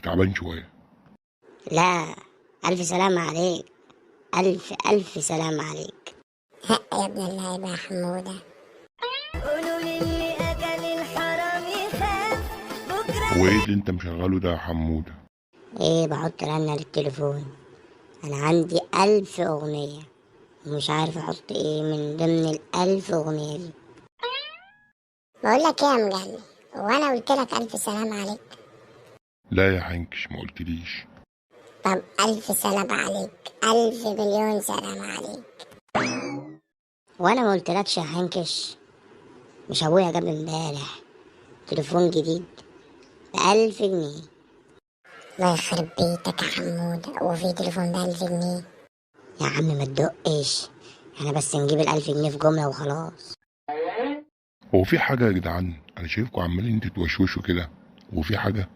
تعبان شويه. لا، ألف سلام عليك. ألف سلام عليك. يا ابن اللعيبة يا حمودة. قولوا للي أكل الحرام يخاف بكرة. هو ايه اللي انت مشغله ده يا حموده؟ إيه، بحط رنة للتليفون. أنا عندي 1000 أغنية ومش عارف أحط إيه من ضمن ال1000 أغنية دي. بقول لك ايه يا مجنن، وانا قلت لك الف سلام عليك؟ لا يا حنكش، ما قلتليش. طب الف سلام عليك، 1000 مليون سلام عليك. وأنا ما قلتلكش يا حنكش؟ مش أبويا جاب امبارح تليفون جديد ب1000 جنيه؟ الله يخرب بيتك يا حمودة، هو في تليفون ب1000 جنيه؟ يا عم ما تدقش، احنا بس نجيب ال1000 جنيه في جملة وخلاص. هو في حاجه يا جدعان؟ انا شايفكم عمالين تتوشوشوا كده. هو في حاجه؟